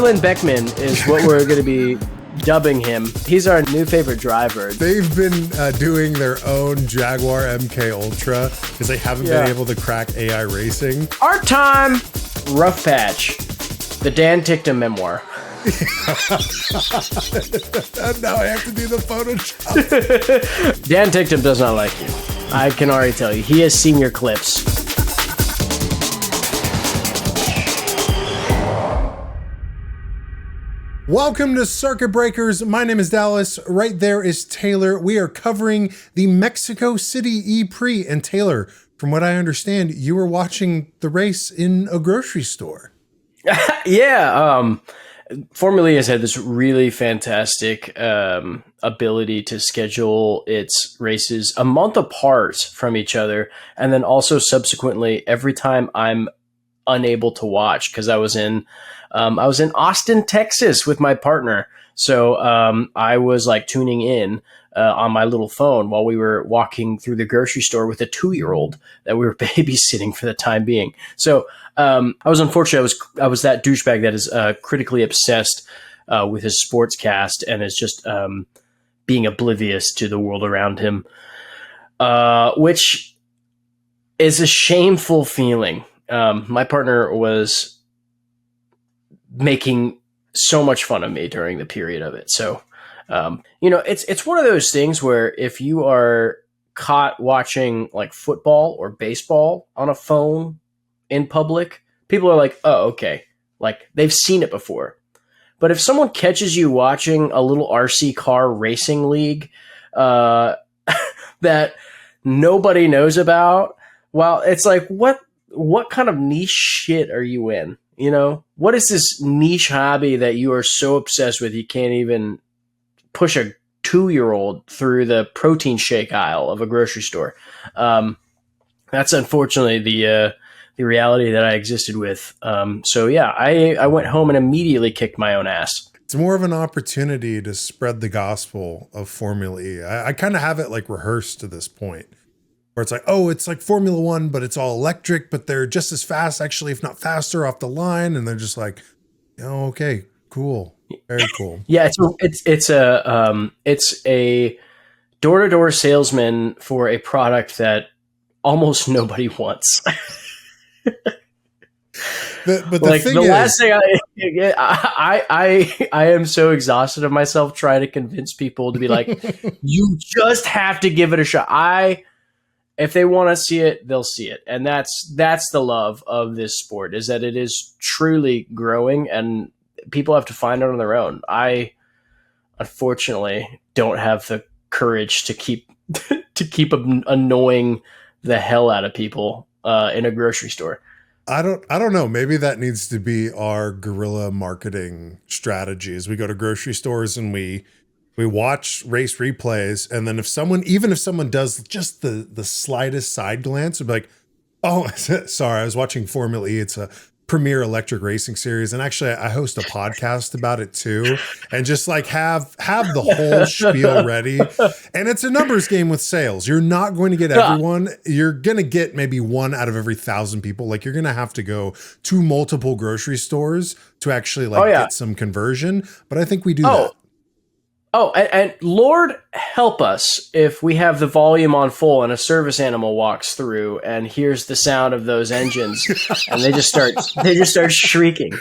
Berlin Beckmann is what we're going to be dubbing him. He's our new favorite driver. They've been doing their own Jaguar MK Ultra because they haven't been able to crack AI racing. Art time, rough patch, the Dan Tictum memoir. Now I have to do the Photoshop. Dan Tictum does not like you. I can already tell you. He has seen your clips. Welcome to Circuit Breakers. My name is Dallas. Right there is Taylor. We are covering the Mexico City E-Prix. And Taylor, from what I understand, you were watching the race in a grocery store. Yeah. Formula E has had this really fantastic ability to schedule its races a month apart from each other. And then also subsequently, every time I'm unable to watch because I was in Austin, Texas with my partner. So I was like tuning in on my little phone while we were walking through the grocery store with a 2-year-old that we were babysitting for the time being. So I was unfortunate. I was that douchebag that is critically obsessed with his sportscast and is just being oblivious to the world around him, which is a shameful feeling. My partner was making so much fun of me during the period of it. So, it's one of those things where if you are caught watching like football or baseball on a phone in public, people are like, oh, okay. Like they've seen it before. But if someone catches you watching a little RC car racing league, that nobody knows about, well, it's like, what kind of niche shit are you in? You know, what is this niche hobby that you are so obsessed with you can't even push a 2-year-old through the protein shake aisle of a grocery store? That's unfortunately the reality that I existed with. So yeah, I went home and immediately kicked my own ass. It's more of an opportunity to spread the gospel of Formula E. I kind of have it like rehearsed to this point. Where it's like, oh, it's like Formula One, but it's all electric, but they're just as fast, actually, if not faster off the line. And they're just like, oh, okay, cool. Very cool. Yeah, it's a door-to-door salesman for a product that almost nobody wants. Last thing I am so exhausted of myself trying to convince people to be like, you just have to give it a shot. If they want to see it, they'll see it. And that's the love of this sport, is that it is truly growing and people have to find it on their own. I unfortunately don't have the courage to keep annoying the hell out of people in a grocery store. I don't know. Maybe that needs to be our guerrilla marketing strategy as we go to grocery stores and we watch race replays, and then if someone does just the slightest side glance, we'd be like, oh, sorry, I was watching Formula E. It's a premier electric racing series. And actually I host a podcast about it too. And just like have the whole spiel ready. And it's a numbers game with sales. You're not going to get everyone. You're going to get maybe 1 out of every 1,000 people. Like you're going to have to go to multiple grocery stores to actually get some conversion. But I think we do that. Oh, and Lord help us if we have the volume on full and a service animal walks through and hears the sound of those engines and they just start shrieking.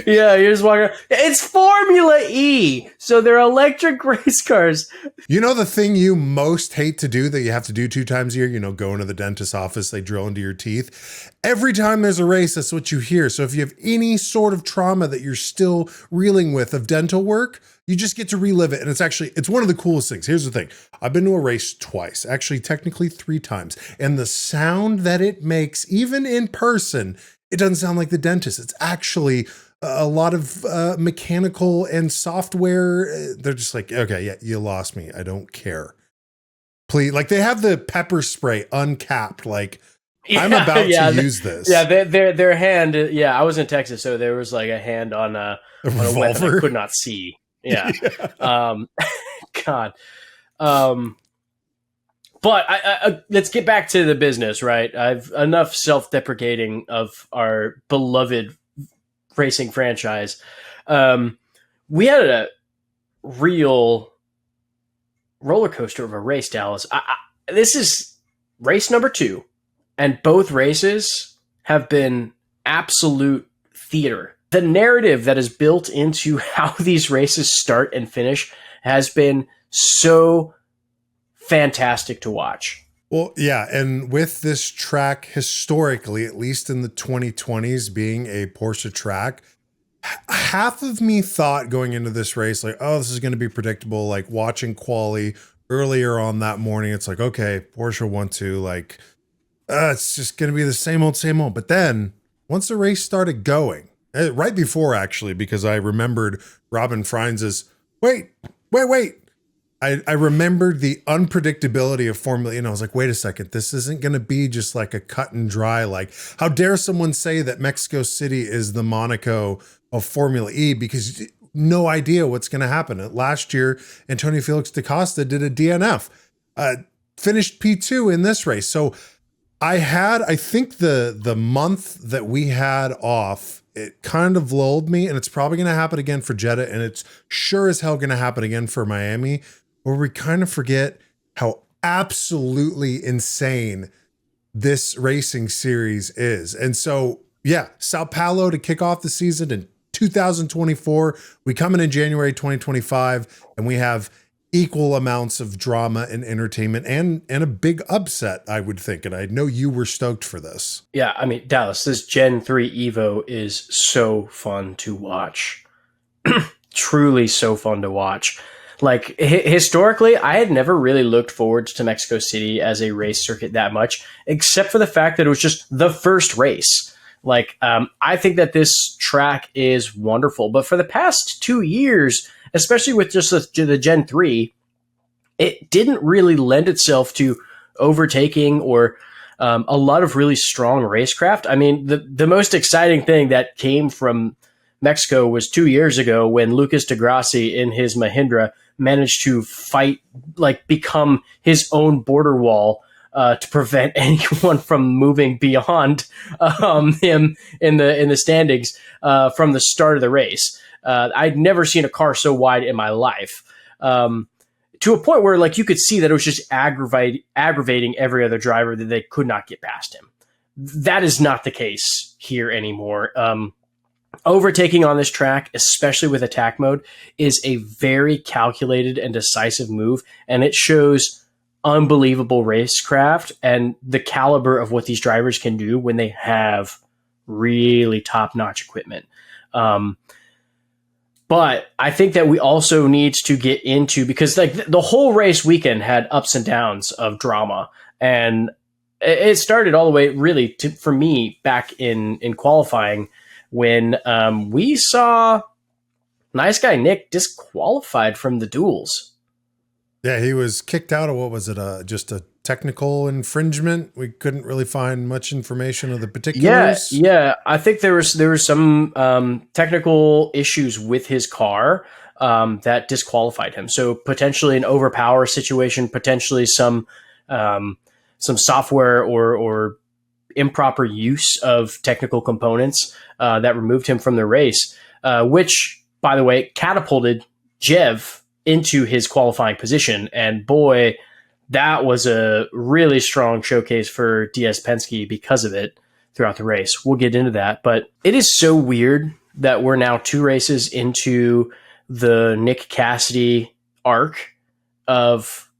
Yeah, you're just walking around. It's Formula E, so they're electric race cars. You know the thing you most hate to do that you have to do 2 times a year? Go into the dentist's office, they drill into your teeth. Every time there's a race, that's what you hear. So if you have any sort of trauma that you're still reeling with of dental work, you just get to relive it. And it's one of the coolest things. Here's the thing. I've been to a race twice, actually technically 3 times. And the sound that it makes, even in person, it doesn't sound like the dentist. It's actually a lot of mechanical and software. They're just like, okay, yeah, you lost me. I don't care. Please. Like they have the pepper spray uncapped, like, I'm about to use this. Yeah, their hand. Yeah, I was in Texas, so there was like a hand on a weapon I could not see. Yeah. God. But let's get back to the business, right? I've enough self-deprecating of our beloved racing franchise. We had a real roller coaster of a race, Dallas. This is race number 2, and both races have been absolute theater. The narrative that is built into how these races start and finish has been so fantastic to watch. Well, yeah, and with this track historically, at least in the 2020s, being a Porsche track, half of me thought going into this race, like, oh, this is going to be predictable. Like watching Qually earlier on that morning, it's like, okay, Porsche 1-2, like, it's just going to be the same old, same old. But then once the race started going, right before actually, because I remembered Robin Frines's, wait. I remembered the unpredictability of Formula E, and I was like, wait a second, this isn't going to be just like a cut and dry. Like, how dare someone say that Mexico City is the Monaco of Formula E, because no idea what's going to happen. Last year, Antonio Felix da Costa did a DNF, finished P2 in this race. So I think the month that we had off, it kind of lulled me, and it's probably going to happen again for Jeddah, and it's sure as hell going to happen again for Miami, where we kind of forget how absolutely insane this racing series is. And so, yeah, Sao Paulo to kick off the season in 2024. We come in January 2025, and we have equal amounts of drama and entertainment and a big upset, I would think. And I know you were stoked for this. Yeah, I mean, Dallas, this Gen 3 Evo is so fun to watch. Truly so fun to watch. Like, historically, I had never really looked forward to Mexico City as a race circuit that much, except for the fact that it was just the first race. Like, I think that this track is wonderful. But for the past 2 years, especially with just the Gen 3, it didn't really lend itself to overtaking or a lot of really strong racecraft. I mean, the most exciting thing that came from Mexico was 2 years ago when Lucas de Grassi in his Mahindra managed to fight, like become his own border wall to prevent anyone from moving beyond him in the standings from the start of the race. I'd never seen a car so wide in my life, to a point where like you could see that it was just aggravating every other driver that they could not get past him. That is not the case here anymore. Overtaking on this track, especially with attack mode, is a very calculated and decisive move, and it shows unbelievable racecraft and the caliber of what these drivers can do when they have really top-notch equipment. But I think that we also need to get into, because like the whole race weekend had ups and downs of drama, and it started all the way really for me back in qualifying when we saw nice guy Nick disqualified from the duels. Yeah, he was kicked out of, what was it, just a technical infringement? We couldn't really find much information of the particulars. Yeah. I think there was some technical issues with his car that disqualified him. So potentially an overpower situation, potentially some software or improper use of technical components that removed him from the race, which, by the way, catapulted Jev into his qualifying position. And boy, that was a really strong showcase for DS Penske because of it throughout the race. We'll get into that. But it is so weird that we're now 2 races into the Nick Cassidy arc of,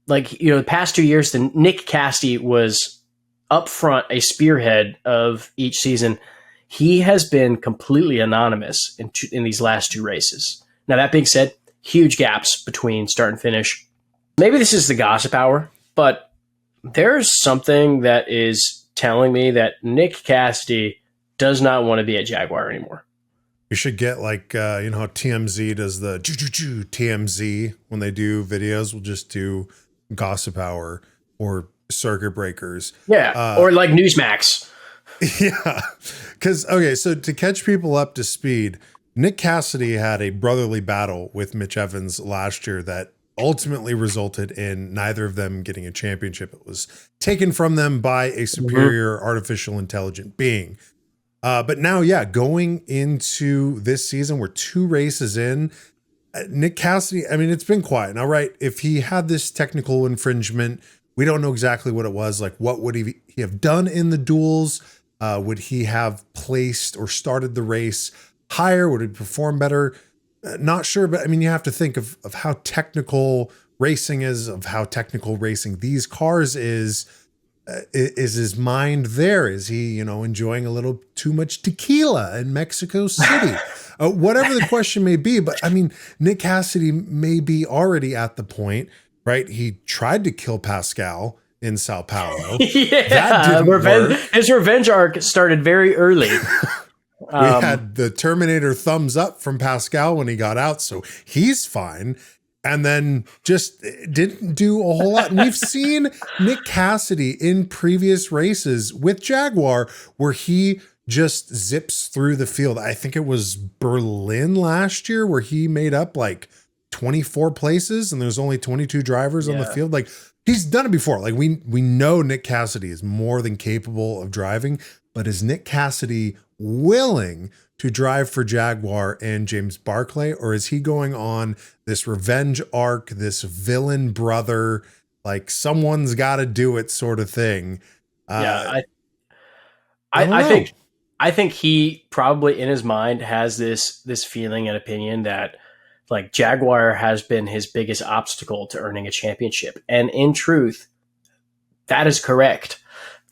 like, you know, the past 2 years, the Nick Cassidy was up front, a spearhead of each season. He has been completely anonymous in these last 2 races. Now, that being said, huge gaps between start and finish. Maybe this is the gossip hour, but there's something that is telling me that Nick Cassidy does not want to be at Jaguar anymore. You should get like, you know how TMZ does the TMZ when they do videos, we'll just do gossip hour or circuit breakers. Yeah, or like Newsmax. Yeah, because, okay, so to catch people up to speed, Nick Cassidy had a brotherly battle with Mitch Evans last year that ultimately resulted in neither of them getting a championship. It was taken from them by a superior artificial intelligent being. But now, yeah, going into this season, we're 2 races in. Nick Cassidy, I mean, it's been quiet. Now, right, if he had this technical infringement, we don't know exactly what it was. Like, what would he have done in the duels? Would he have placed or started the race higher? Would he perform better? Not sure, but I mean, you have to think of how technical racing is, of how technical racing these cars is. Is his mind there? Is he, enjoying a little too much tequila in Mexico City? Whatever the question may be. But I mean, Nick Cassidy may be already at the point, right? He tried to kill Pascal in Sao Paulo. Yeah, that didn't work. His revenge arc started very early. We had the Terminator thumbs up from Pascal when he got out, so he's fine. And then just didn't do a whole lot. And we've seen Nick Cassidy in previous races with Jaguar where he just zips through the field. I think it was Berlin last year where he made up like 24 places and there's only 22 drivers on the field. Like, he's done it before. Like, we know Nick Cassidy is more than capable of driving, but is Nick Cassidy willing to drive for Jaguar and James Barclay, or is he going on this revenge arc, this villain brother, like someone's got to do it sort of thing? I think he probably in his mind has this feeling and opinion that like Jaguar has been his biggest obstacle to earning a championship. And in truth, that is correct.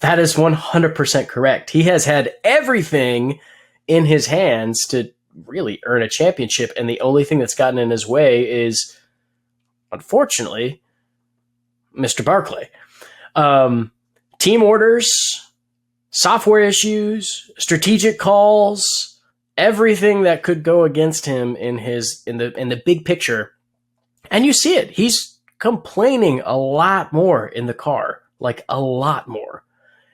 That is 100% correct. He has had everything in his hands to really earn a championship. And the only thing that's gotten in his way is, unfortunately, Mr. Barclay. Team orders, software issues, strategic calls, everything that could go against him in the big picture. And you see it. He's complaining a lot more in the car, like a lot more.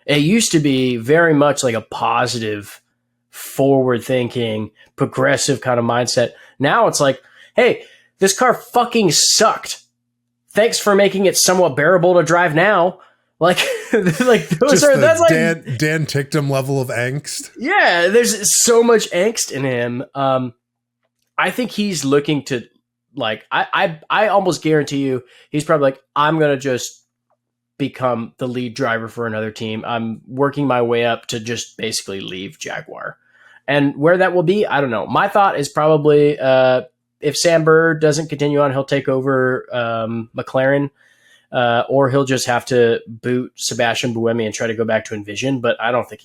It used to be very much like a positive, forward-thinking, progressive kind of mindset. Now it's like, hey, this car fucking sucked. Thanks for making it somewhat bearable to drive now. Like, that's like Dan Tictum level of angst. Yeah, there's so much angst in him. I think he's looking to, like, I almost guarantee you, he's probably like, I'm gonna just become the lead driver for another team. I'm working my way up to just basically leave Jaguar. And where that will be, I don't know. My thought is probably if Sam Bird doesn't continue on, he'll take over McLaren, or he'll just have to boot Sebastian Buemi and try to go back to Envision. But I don't think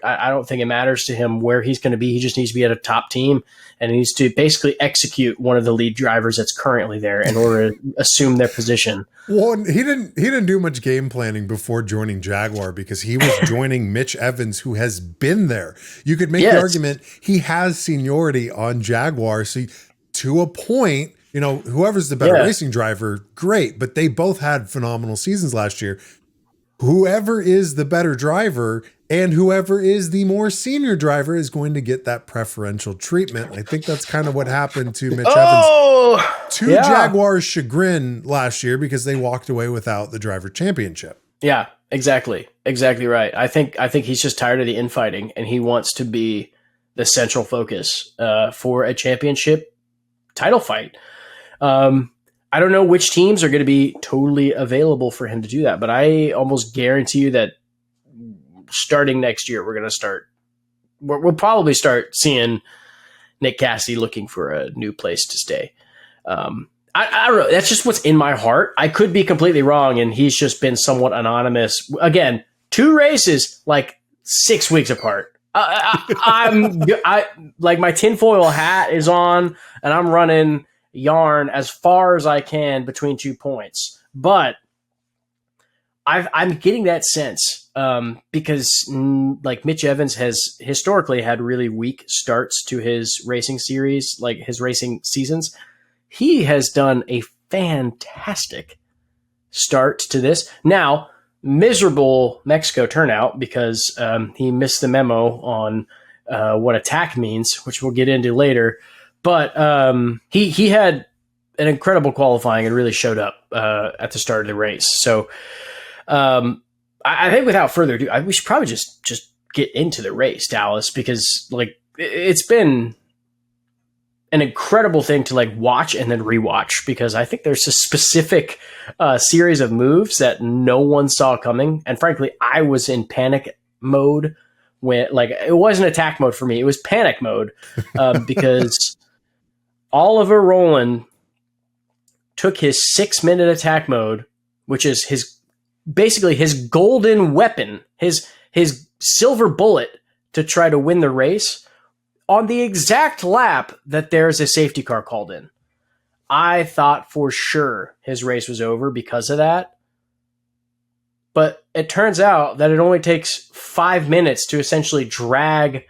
I don't think it matters to him where he's going to be. He just needs to be at a top team and he needs to basically execute one of the lead drivers that's currently there in order to assume their position. Well, he didn't do much game planning before joining Jaguar because he was joining Mitch Evans, who has been there. You could make the argument he has seniority on Jaguar. So to a point, whoever's the better racing driver, great. But they both had phenomenal seasons last year. Whoever is the better driver and whoever is the more senior driver is going to get that preferential treatment. I think that's kind of what happened to Mitch Evans to Jaguar's chagrin last year because they walked away without the driver championship. Yeah, exactly. Exactly right. I think he's just tired of the infighting and he wants to be the central focus for a championship title fight. I don't know which teams are going to be totally available for him to do that, but I almost guarantee you that starting next year, we'll probably start seeing Nick Cassidy looking for a new place to stay. I don't know. That's just what's in my heart. I could be completely wrong, and he's just been somewhat anonymous. Again, 2 races, like 6 weeks apart. I like my tinfoil hat is on, and I'm running yarn as far as I can between 2 points. But I'm getting that sense because like Mitch Evans has historically had really weak starts to his racing series, like his racing seasons. He has done a fantastic start to this. Now, miserable Mexico turnout because he missed the memo on what attack means, which we'll get into later. But he had an incredible qualifying and really showed up at the start of the race. So I think without further ado, we should probably just get into the race, Dallas, because like it's been an incredible thing to like watch and then rewatch, because I think there's a specific series of moves that no one saw coming. And frankly, I was in panic mode when, like, it wasn't attack mode for me. It was panic mode because Oliver Rowland took his 6-minute attack mode, which is basically his golden weapon, his silver bullet to try to win the race, on the exact lap that there's a safety car called in. I thought for sure his race was over because of that. But it turns out that it only takes 5 minutes to essentially drag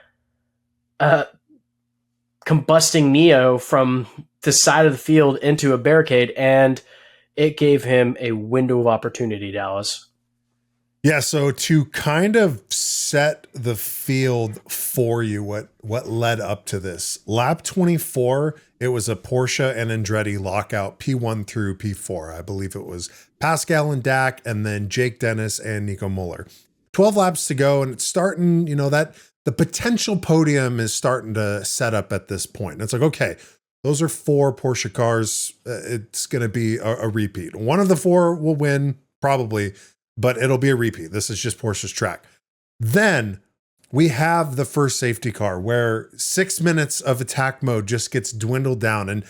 combusting Neo from the side of the field into a barricade, and it gave him a window of opportunity, Dallas. Yeah, so to kind of set the field for you, what led up to this, lap 24, it was a Porsche and Andretti lockout, P1 through P4. I believe it was Pascal and Dak, and then Jake Dennis and Nico Muller. 12 laps to go, and it's starting, that the potential podium is starting to set up at this point. And it's like, okay, those are 4 Porsche cars. It's going to be a repeat. One of the 4 will win, probably, but it'll be a repeat. This is just Porsche's track. Then we have the first safety car where 6 minutes of attack mode just gets dwindled down. And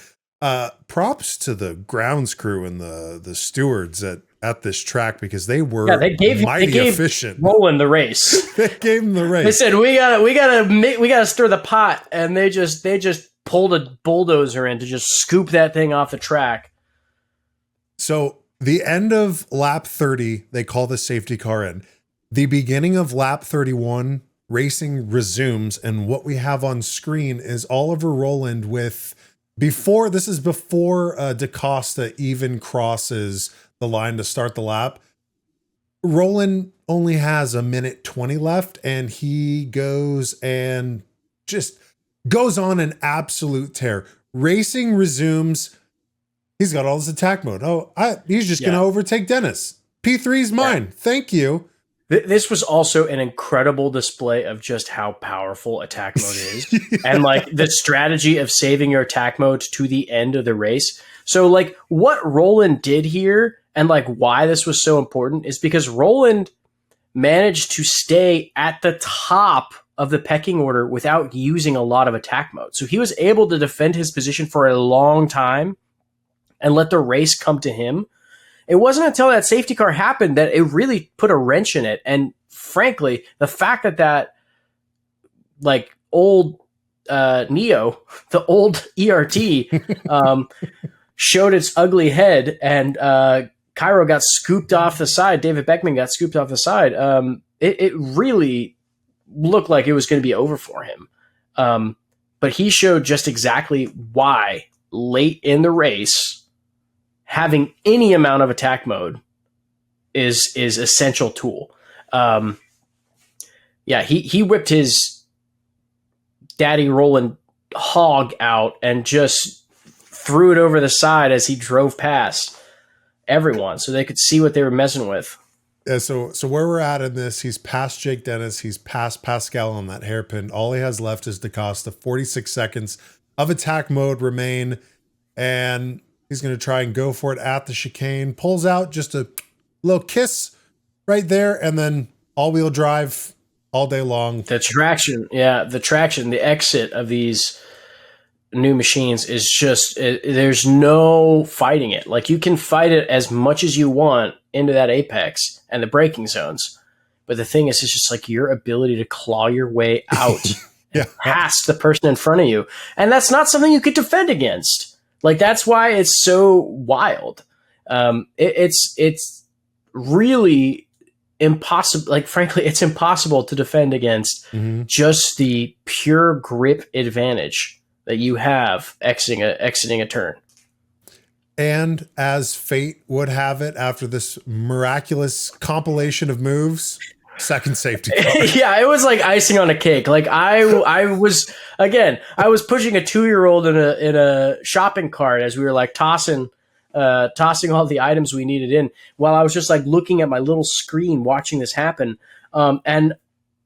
props to the grounds crew and the stewards at this track, because they were mighty efficient. Rowland the race. They gave him the race. They said we gotta stir the pot, and they just pulled a bulldozer in to just scoop that thing off the track. So the end of lap 30, they call the safety car in. The beginning of lap 31, racing resumes, and what we have on screen is Oliver Rowland before DaCosta even crosses the line to start the lap. Rowland only has 1:20 left, and he goes on an absolute tear. Racing resumes. He's got all this attack mode. He's just going to overtake Dennis. P3's mine. Yeah. Thank you. This was also an incredible display of just how powerful attack mode is. Yeah. And like the strategy of saving your attack mode to the end of the race. So like what Rowland did here, and like why this was so important, is because Rowland managed to stay at the top of the pecking order without using a lot of attack mode. So he was able to defend his position for a long time and let the race come to him. It wasn't until that safety car happened that it really put a wrench in it. And frankly, the fact that like old Neo, the old ERT, showed its ugly head, and Kiro got scooped off the side. David Beckmann got scooped off the side. It really looked like it was going to be over for him. But he showed just exactly why late in the race, having any amount of attack mode is essential tool. He whipped his Daddy Rowland hog out and just threw it over the side as he drove past everyone so they could see what they were messing with. Yeah, so where we're at in this, he's past Jake Dennis, he's past Pascal on that hairpin. All he has left is DaCosta. 46 seconds of attack mode remain, and he's going to try and go for it at the chicane. Pulls out just a little kiss right there, and then all-wheel drive all day long. The traction, the exit of these new machines is just, there's no fighting it. Like, you can fight it as much as you want into that apex and the braking zones. But the thing is, it's just like your ability to claw your way out past the person in front of you. And that's not something you could defend against. Like, that's why it's so wild. It's really impossible. Like, frankly, it's impossible to defend against just the pure grip advantage that you have exiting a turn. And as fate would have it, after this miraculous compilation of moves, Second safety car. Yeah, it was like icing on a cake. Like I was pushing a 2-year-old in a shopping cart as we were like tossing all the items we needed in, while I was just like looking at my little screen watching this happen. And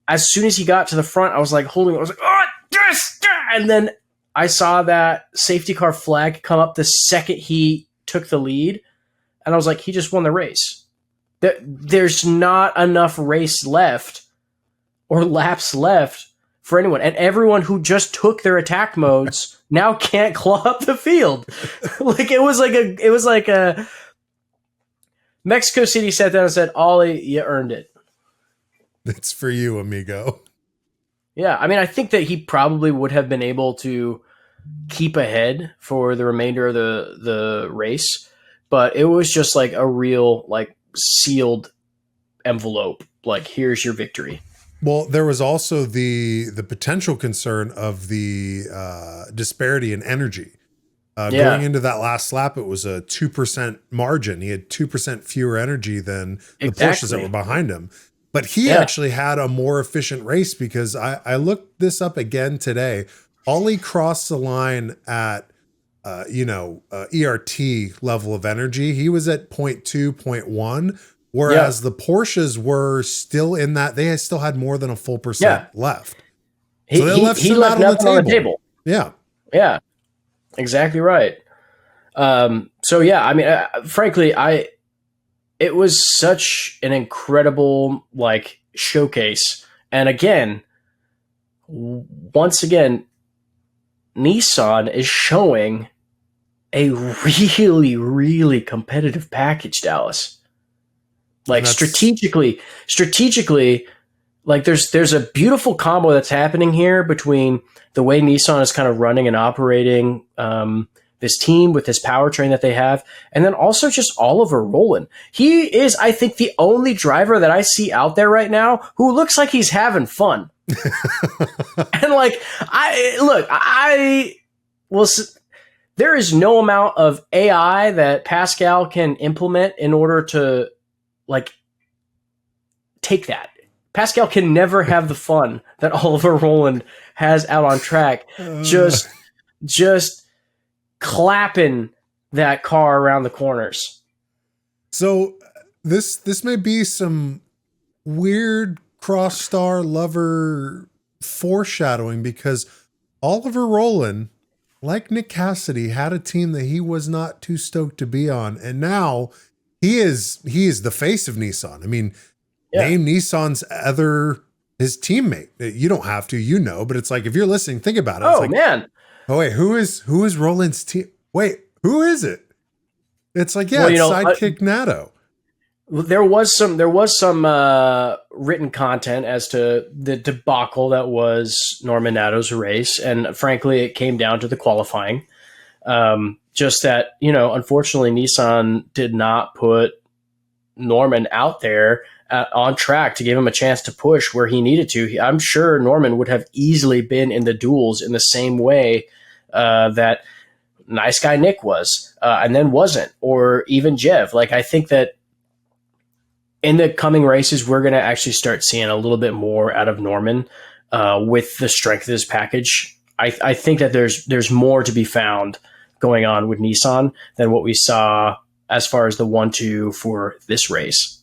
as soon as he got to the front, I was like holding it. I was like, oh, yes! And then I saw that safety car flag come up the second he took the lead, and I was like, he just won the race. There's not enough race left or laps left for anyone. And everyone who just took their attack modes now can't claw up the field. Like it was like a Mexico City sat down and said, Ollie, you earned it. It's for you, amigo. Yeah. I mean, I think that he probably would have been able to keep ahead for the remainder of the race, but it was just like a real, like, sealed envelope, like, here's your victory. Well, there was also the potential concern of the disparity in energy. Going into that last lap, it was a 2% margin. He had 2% fewer energy than the Porsches that were behind him. But he actually had a more efficient race, because I looked this up again today. Ollie crossed the line at ERT level of energy. He was at 0.2, 0.1, whereas the Porsches were still in that. They still had more than a full percent left. So they left nothing on the table. Yeah. Yeah, exactly right. So yeah, I mean, frankly, it was such an incredible, like, showcase. And again, once again, Nissan is showing a really, really competitive package, Dallas. Like, strategically, like there's a beautiful combo that's happening here between the way Nissan is kind of running and operating this team with this powertrain that they have, and then also just Oliver Rowland. He is, I think, the only driver that I see out there right now who looks like he's having fun. And like, there is no amount of AI that Pascal can implement in order to, like, take that. Pascal can never have the fun that Oliver Rowland has out on track. Just clapping that car around the corners. So this may be some weird cross-star lover foreshadowing, because Oliver Rowland, like Nick Cassidy, had a team that he was not too stoked to be on, and now he is the face of Nissan. I mean, name Nissan's his teammate. You don't have to, but it's like, if you're listening, think about it. It's like, man. Oh wait, who is Rowland's team? Wait, who is it? It's like, sidekick Nato. There was some written content as to the debacle that was Norman Nato's race, and frankly, it came down to the qualifying. Just that, unfortunately, Nissan did not put Norman out there on track to give him a chance to push where he needed to. I'm sure Norman would have easily been in the duels in the same way that nice guy Nick was, and then wasn't, or even Jev. Like, I think that in the coming races, we're going to actually start seeing a little bit more out of Norman with the strength of this package. I think that there's more to be found going on with Nissan than what we saw as far as the 1-2 for this race.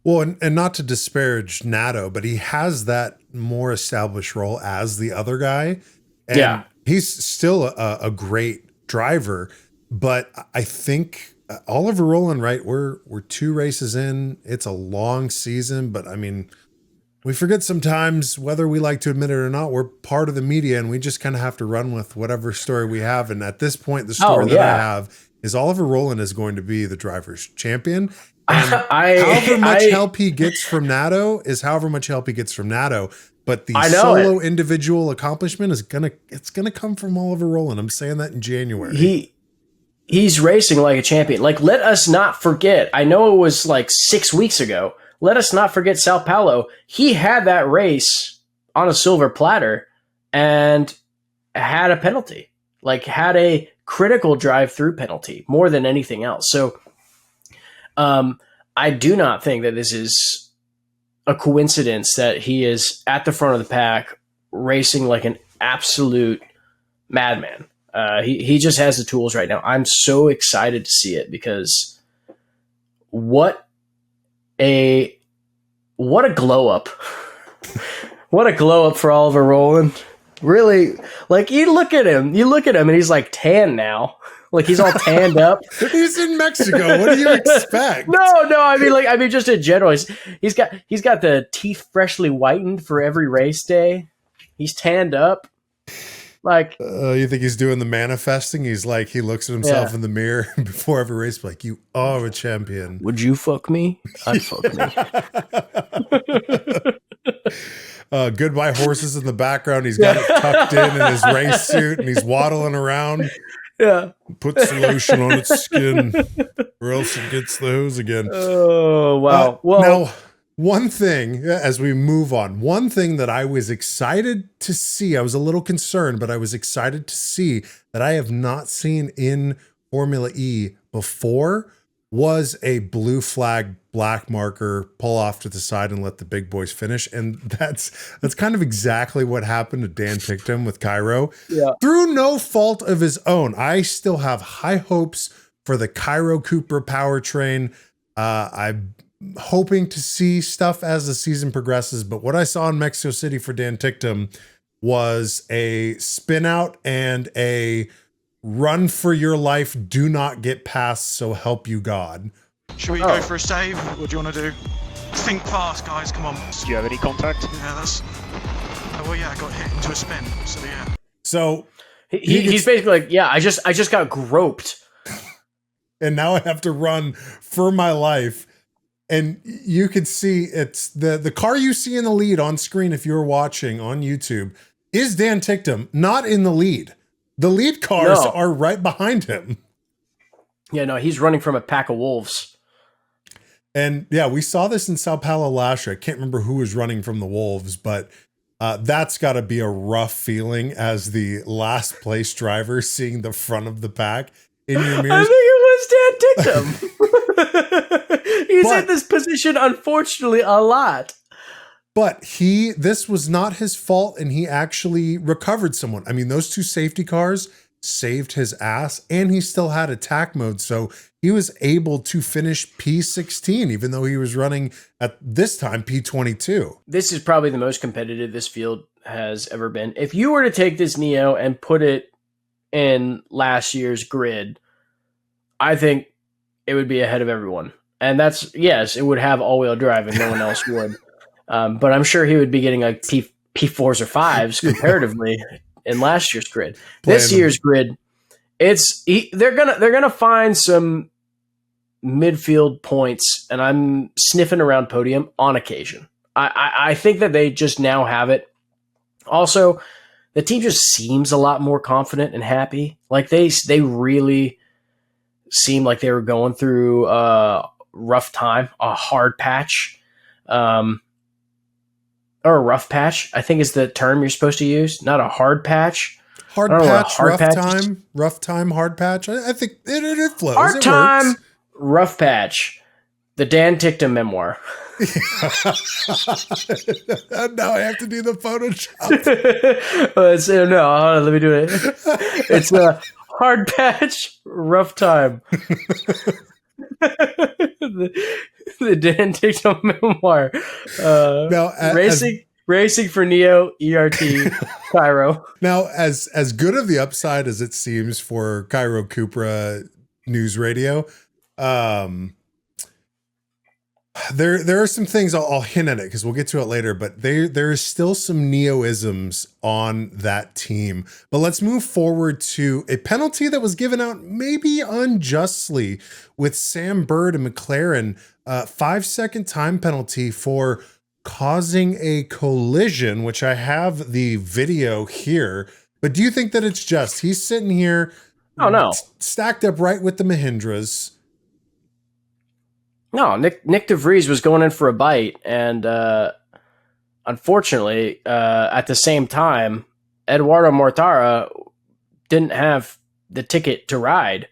Well, and not to disparage Nato, but he has that more established role as the other guy. And he's still a great driver, but I think Oliver Rowland, right? We're 2 races in. It's a long season, but I mean, we forget sometimes, whether we like to admit it or not, we're part of the media, and we just kind of have to run with whatever story we have. And at this point, the story that I have is Oliver Rowland is going to be the driver's champion. However much help he gets from Nato is however much help he gets from Nato. But the solo individual accomplishment is gonna come from Oliver Rowland. I'm saying that in January. He's racing like a champion. Like, let us not forget. I know it was like 6 weeks ago. Let us not forget Sao Paulo. He had that race on a silver platter and had a penalty. Like, had a critical drive-through penalty more than anything else. So, I do not think that this is a coincidence that he is at the front of the pack racing like an absolute madman. He just has the tools right now. I'm so excited to see it because what a glow up. What a glow up for Oliver Rowland. Really, like you look at him and he's like tan now. Like he's all tanned up. He's in Mexico. What do you expect? No. I mean, just in general, he's got the teeth freshly whitened for every race day. He's tanned up. Like, you think he's doing the manifesting? He's like, he looks at himself in the mirror before every race, like, you are a champion. Would you fuck me? I'd fuck me. Goodbye horses in the background. He's got it tucked in his race suit, and he's waddling around. Yeah. Puts the lotion on its skin, or else it gets the hose again. Oh, wow. Well, now, one thing, as we move on, one thing that I was excited to see, I was a little concerned, but I was excited to see that I have not seen in Formula E before was a blue flag, black marker, pull off to the side and let the big boys finish. And that's kind of exactly what happened to Dan Tictum with Kiro. Yeah. Through no fault of his own. I still have high hopes for the Kiro Cupra powertrain. I'm hoping to see stuff as the season progresses, but what I saw in Mexico City for Dan Tictum was a spin out and a run for your life, do not get past, so help you God. Should we go for a save? What do you want to do? Think fast, guys, come on. Do you have any contact? Yeah, that's... Oh, well, yeah, I got hit into a spin, so yeah. So... He's basically like, yeah, I just got groped. And now I have to run for my life. And you can see it's the car you see in the lead on screen if you're watching on YouTube is Dan Tictum, not in the lead. The lead cars are right behind him. Yeah, no, he's running from a pack of wolves. And yeah, we saw this in Sao Paulo last year. I can't remember who was running from the wolves, but that's got to be a rough feeling as the last place driver seeing the front of the pack in your mirrors. I think it was Dan Tictum. He's in this position, unfortunately, a lot. But this was not his fault, and he actually recovered someone. I mean, those two safety cars saved his ass, and he still had attack mode, so he was able to finish P16, even though he was running at this time P22. This is probably the most competitive this field has ever been. If you were to take this Neo and put it in last year's grid, I think it would be ahead of everyone. And that's, yes, it would have all-wheel drive and no one else would. But I'm sure he would be getting like P4s or 5s comparatively in last year's grid. This year's grid, they're gonna find some midfield points, and I'm sniffing around podium on occasion. I think that they just now have it. Also, the team just seems a lot more confident and happy. Like they really seem like they were going through a rough time, a hard patch. Or a rough patch, I think is the term you're supposed to use, not a hard patch. Hard patch, rough time, rough time, hard patch. I think it flows. Hard time, rough patch. The Dan Tictum memoir. Now I have to do the Photoshop. Let me do it. It's a hard patch, rough time. The Dan Tictum memoir. Now, racing for Neo, ERT, Kiro. Now, as good of the upside as it seems for Kiro Cupra News Radio, there are some things I'll hint at it because we'll get to it later, but there is still some Neoisms on that team. But let's move forward to a penalty that was given out maybe unjustly with Sam Bird and McLaren, 5-second time penalty for causing a collision, which I have the video here. But do you think that it's just? He's sitting here stacked up right with the Mahindras. No, Nick de Vries was going in for a bite, and unfortunately, at the same time, Eduardo Mortara didn't have the ticket to ride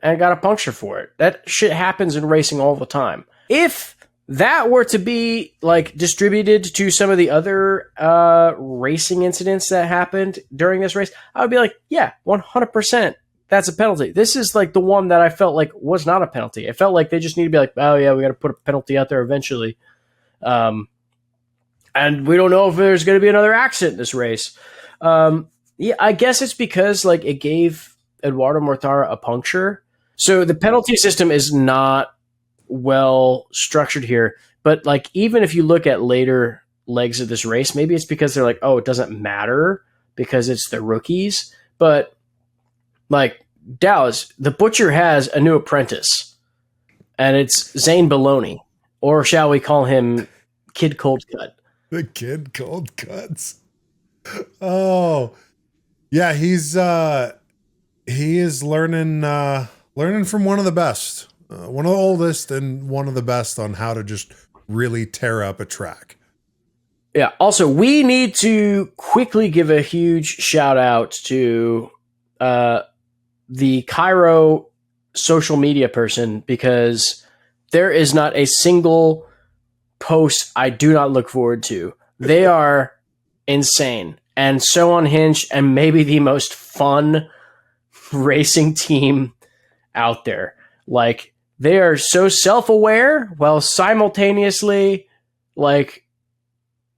and got a puncture for it. That shit happens in racing all the time. If that were to be like distributed to some of the other racing incidents that happened during this race, I would be like, yeah, 100%. That's a penalty. This is like the one that I felt like was not a penalty. I felt like they just need to be like, oh yeah, we got to put a penalty out there eventually. And we don't know if there's going to be another accident in this race. Yeah, I guess it's because like it gave Eduardo Mortara a puncture. So the penalty system is not well structured here. But like even if you look at later legs of this race, maybe it's because they're like, oh, it doesn't matter because it's the rookies. But like Dallas, the butcher has a new apprentice, and it's Zane Bologna, or shall we call him Kid Cold Cut? The Kid Cold Cuts. Oh, yeah, he is learning from one of the best, one of the oldest, and one of the best on how to just really tear up a track. Yeah. Also, we need to quickly give a huge shout out to the Kiro social media person, because there is not a single post I do not look forward to. They are insane and so unhinged, and maybe the most fun racing team out there. Like, they are so self-aware while simultaneously like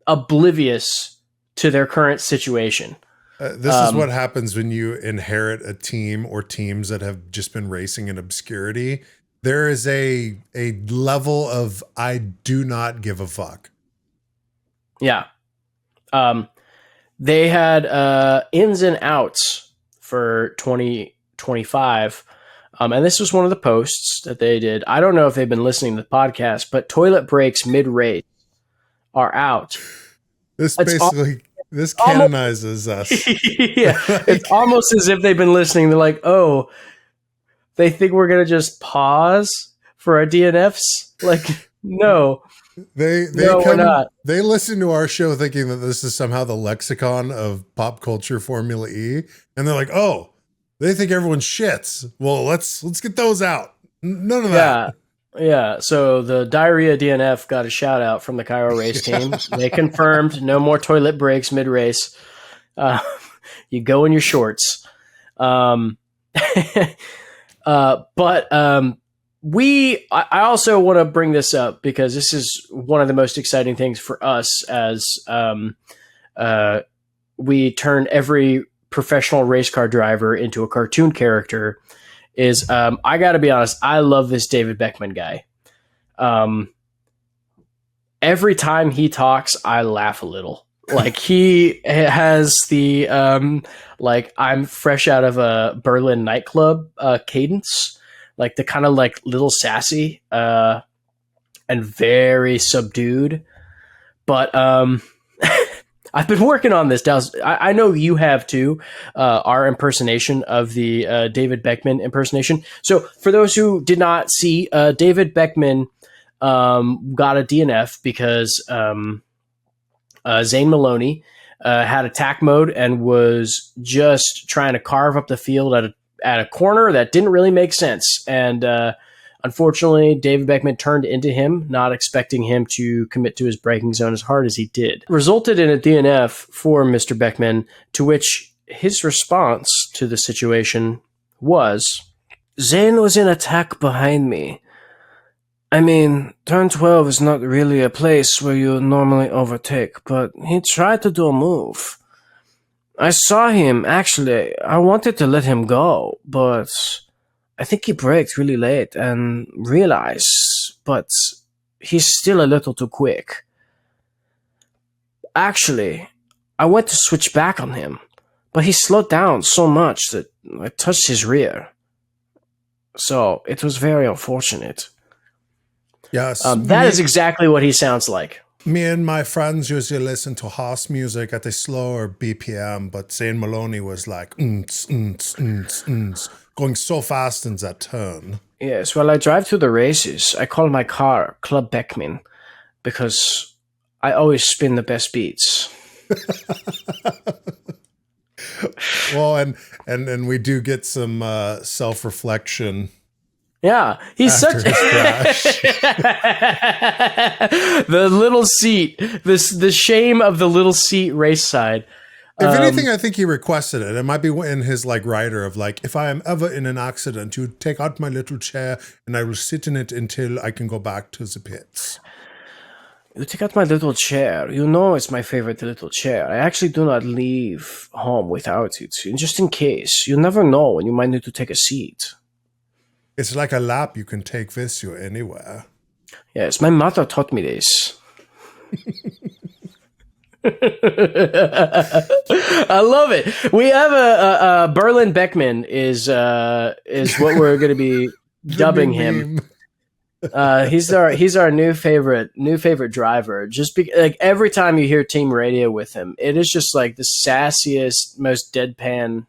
oblivious to their current situation. This is what happens when you inherit a team or teams that have just been racing in obscurity. There is a level of I do not give a fuck. Yeah. They had ins and outs for 2025. And this was one of the posts that they did. I don't know if they've been listening to the podcast, but toilet breaks mid-race are out. This canonizes us. Yeah, it's almost as if they've been listening. They're like, oh, they think we're going to just pause for our DNFs? Like, no. We're not. They listen to our show thinking that this is somehow the lexicon of pop culture Formula E. And they're like, oh, they think everyone shits. Well, let's get those out. None of that. Yeah. So the diarrhea DNF got a shout out from the Kiro race team. They confirmed no more toilet breaks mid race. You go in your shorts. I also want to bring this up because this is one of the most exciting things for us as we turn every professional race car driver into a cartoon character. Is I got to be honest, I love this David Beckmann guy. Every time he talks, I laugh a little. Like, he has the like I'm fresh out of a Berlin nightclub cadence, like the kind of like little sassy and very subdued. But I've been working on this, Dallas. I know you have too, our impersonation of the David Beckmann impersonation. So for those who did not see, David Beckmann got a DNF because Zane Bologna had attack mode and was just trying to carve up the field at a corner that didn't really make sense. And unfortunately, David Beckmann turned into him, not expecting him to commit to his braking zone as hard as he did. Resulted in a DNF for Mr. Beckmann, to which his response to the situation was, Zane was in attack behind me. I mean, turn 12 is not really a place where you normally overtake, but he tried to do a move. I saw him, actually. I wanted to let him go, but I think he braked really late and realized, but he's still a little too quick. Actually, I went to switch back on him, but he slowed down so much that I touched his rear. So it was very unfortunate. Yes. That is exactly what he sounds like. Me and my friends usually listen to house music at a slower BPM, but Zane Bologna was like, going so fast in that turn. Yes, well, I drive to the races. I call my car Club Beckmann because I always spin the best beats. Well, and we do get some self-reflection Yeah, he's After such his crash. the little seat. The shame of the little seat race side. If anything, I think he requested it. It might be in his like rider of like, if I am ever in an accident, you take out my little chair and I will sit in it until I can go back to the pits. You take out my little chair. You know it's my favorite little chair. I actually do not leave home without it. Just in case. You never know when you might need to take a seat. It's like a lap you can take with you anywhere. Yes, my mother taught me this. I love it. We have a Berlin Beckmann is what we're going to be dubbing him. He's our new favorite driver. Just like every time you hear team radio with him, it is just like the sassiest, most deadpan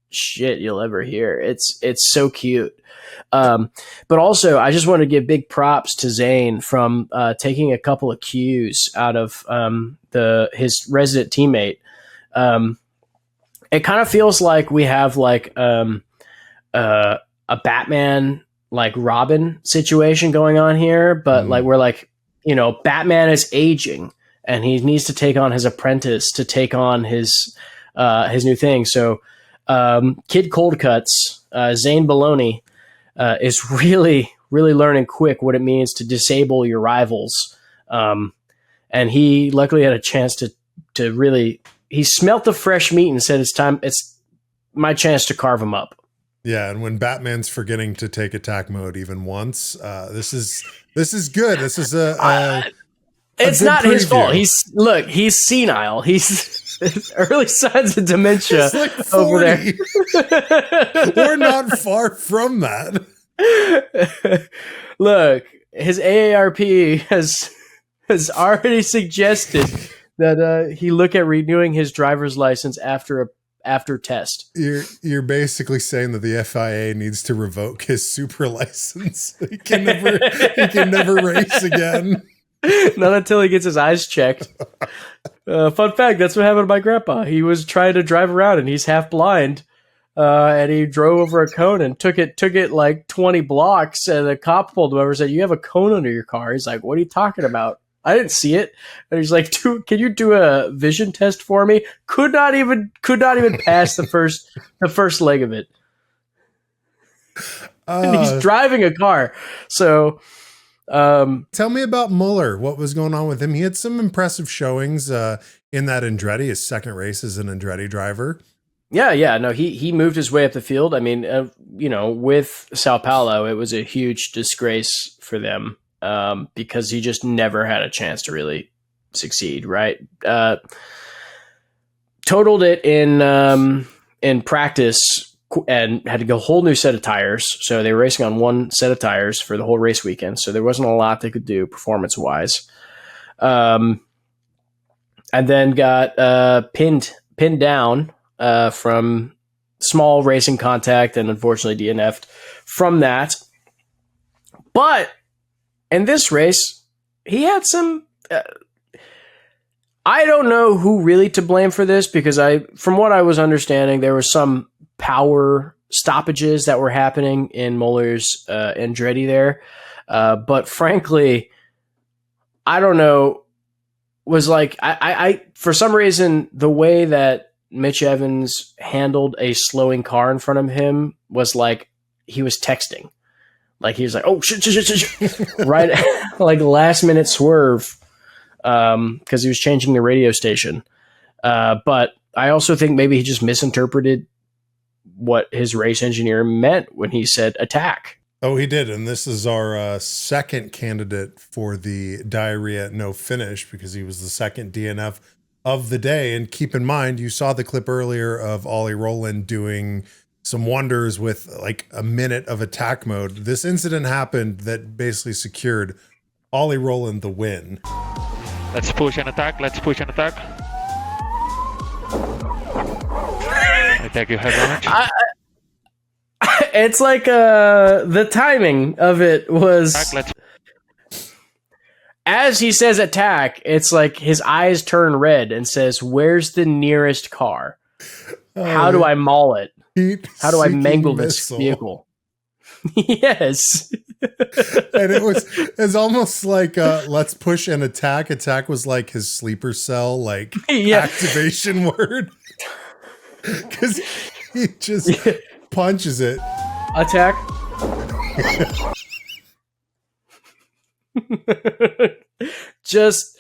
shit you'll ever hear. It's so cute. But also, I just want to give big props to Zane from taking a couple of cues out of his resident teammate. It kind of feels like we have like a Batman like Robin situation going on here, but like we're like, you know, Batman is aging and he needs to take on his apprentice to take on his new thing. So Kid Cold Cuts, Zane Bologna, is really learning quick what it means to disable your rivals. And he luckily had a chance to really, he smelt the fresh meat and said, it's my chance to carve him up. Yeah, and when Batman's forgetting to take attack mode even once, this is good. This is it's not his fault. He's senile. He's early signs of dementia like 40. over there. We're not far from that. Look, his AARP has already suggested that he look at renewing his driver's license after test. You're basically saying that the FIA needs to revoke his Supra license. He can never race again. Not until he gets his eyes checked. Fun fact, that's what happened to my grandpa. He was trying to drive around and he's half blind. And he drove over a cone and took it like 20 blocks. And the cop pulled him over and said, "You have a cone under your car." He's like, "What are you talking about? I didn't see it." And he's like, "Can you do a vision test for me?" Could not even pass the first leg of it. And he's driving a car. So tell me about Muller. What was going on with him? He had some impressive showings in that Andretti, his second race as an Andretti driver. Yeah. No, he moved his way up the field. I mean, with Sao Paulo, it was a huge disgrace for them because he just never had a chance to really succeed. Right? Totaled it in practice and had to go a whole new set of tires. So they were racing on one set of tires for the whole race weekend. So there wasn't a lot they could do performance wise. And then got pinned down from small racing contact and unfortunately DNF'd from that. But in this race, he had some... I don't know who really to blame for this because from what I was understanding, there was some power stoppages that were happening in Muller's Andretti there. But frankly, I don't know, was like, I for some reason, the way that Mitch Evans handled a slowing car in front of him was like he was texting. Like he was like, "Oh, shit. Right, like last minute swerve because he was changing the radio station. But I also think maybe he just misinterpreted what his race engineer meant when he said attack. Oh, he did. And this is our second candidate for the diarrhea no finish because he was the second DNF of the day. And keep in mind, you saw the clip earlier of Oliver Rowland doing some wonders with like a minute of attack mode. This incident happened that basically secured Oliver Rowland the win. Let's push and attack. Thank you very much. It's like the timing of it was... As he says attack, it's like his eyes turn red and says, "Where's the nearest car? How do I maul it? How do I mangle this vehicle?" Yes. And it's almost like let's push and attack. Attack was like his sleeper cell, like Yeah. activation word. Because he just punches it. Attack. Just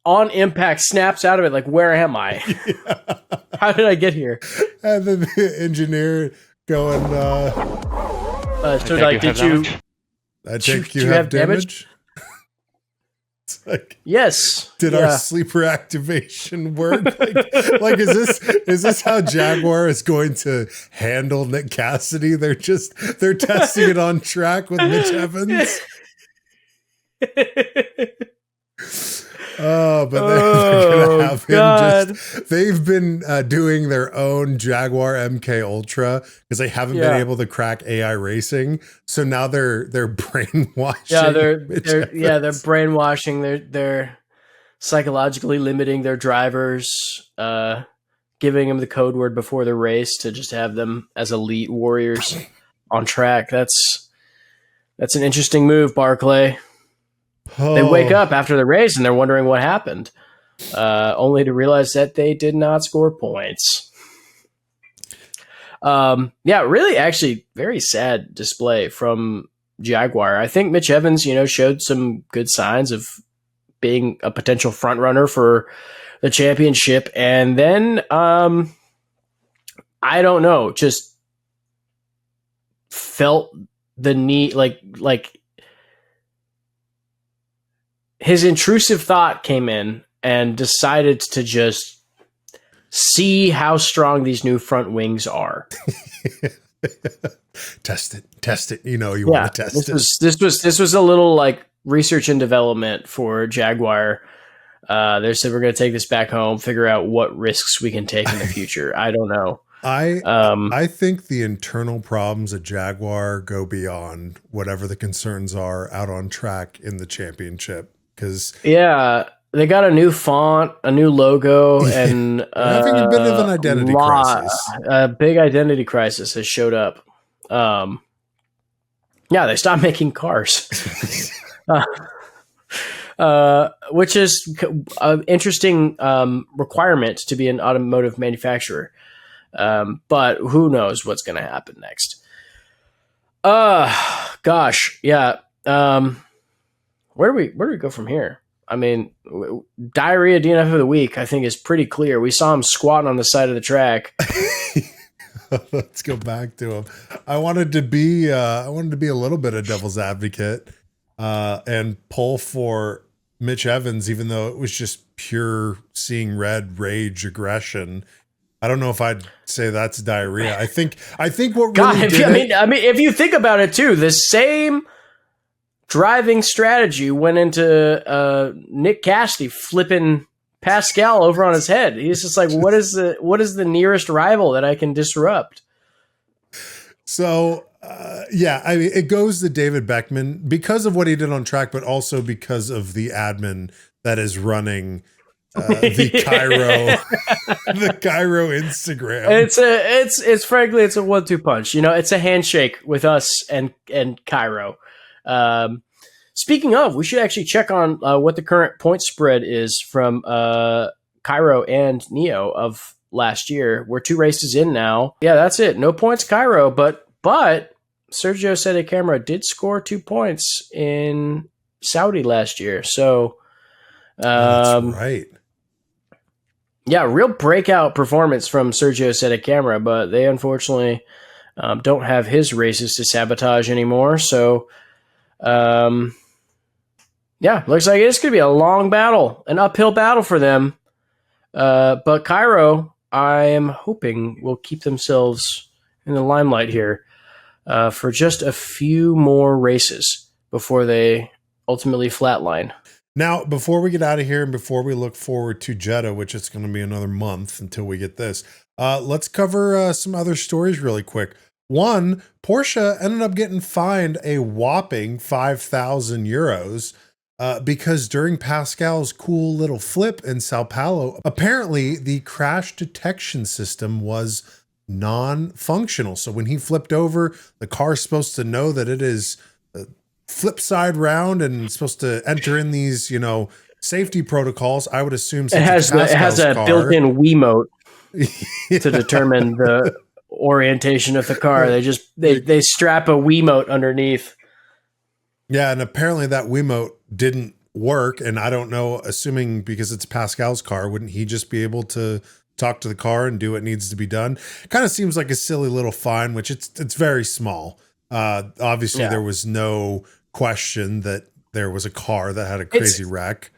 on impact snaps out of it like, where am I? Yeah. How did I get here? And then the engineer going, So like, did you I think do you you have have damage? damage. It's like, Yes. did our sleeper activation work? Like is this how Jaguar is going to handle Nick Cassidy? They're testing it on track with Mitch Evans. Oh, but they're gonna have him they've been doing their own Jaguar MK Ultra because they haven't been able to crack AI racing. So now they're brainwashing. Yeah, they're brainwashing. They're psychologically limiting their drivers, giving them the code word before the race to just have them as elite warriors on track. That's an interesting move, Barclay. They wake up after the race and they're wondering what happened, only to realize that they did not score points. Really, actually, very sad display from Jaguar. I think Mitch Evans, showed some good signs of being a potential front runner for the championship, and then I don't know, just felt the need, like. His intrusive thought came in and decided to just see how strong these new front wings are. Test it. You want to test it. This was a little like research and development for Jaguar. They said we're going to take this back home, figure out what risks we can take in the future. I don't know. I think the internal problems at Jaguar go beyond whatever the concerns are out on track in the championship. They got a new font, a new logo, and having a bit of an identity crisis. A big identity crisis has showed up. They stopped making cars, which is an interesting requirement to be an automotive manufacturer. But who knows what's going to happen next? Gosh, yeah. Where do we go from here? I mean, diarrhea DNF of the week, I think, is pretty clear. We saw him squatting on the side of the track. Let's go back to him. I wanted to be a little bit of devil's advocate and pull for Mitch Evans, even though it was just pure seeing red, rage, aggression. I don't know if I'd say that's diarrhea. I think what really did I mean, if you think about it too, the same driving strategy went into Nick Cassidy flipping Pascal over on his head. He's just like, what is the nearest rival that I can disrupt? So, I mean, it goes to David Beckmann because of what he did on track, but also because of the admin that is running the Kiro Instagram. It's frankly, it's a 1-2 punch. It's a handshake with us and Kiro. Speaking of, we should actually check on what the current point spread is from Kiro and Neo of last year. We're 2 races in now. Yeah, that's it. No points, Kiro, but Sergio Sede Camera did score 2 points in Saudi last year. So, that's right. Yeah, real breakout performance from Sergio Sede Camera, but they unfortunately don't have his races to sabotage anymore. So, looks like it's going to be a long battle, an uphill battle for them. But Kiro, I am hoping, will keep themselves in the limelight here for just a few more races before they ultimately flatline. Now, before we get out of here and before we look forward to Jeddah, which it's going to be another month until we get this, let's cover some other stories really quick. One, Porsche ended up getting fined a whopping 5,000 euros because during Pascal's cool little flip in Sao Paulo, apparently the crash detection system was non-functional. So when he flipped over, the car's supposed to know that it is flip side round and supposed to enter in these, safety protocols. I would assume It has a built-in Wiimote to determine the orientation of the car. They strap a Wiimote underneath. Yeah, and apparently that Wiimote didn't work. And I don't know, assuming because it's Pascal's car, wouldn't he just be able to talk to the car and do what needs to be done? Kind of seems like a silly little fine, which it's very small. Obviously, there was no question that there was a car that had a crazy wreck.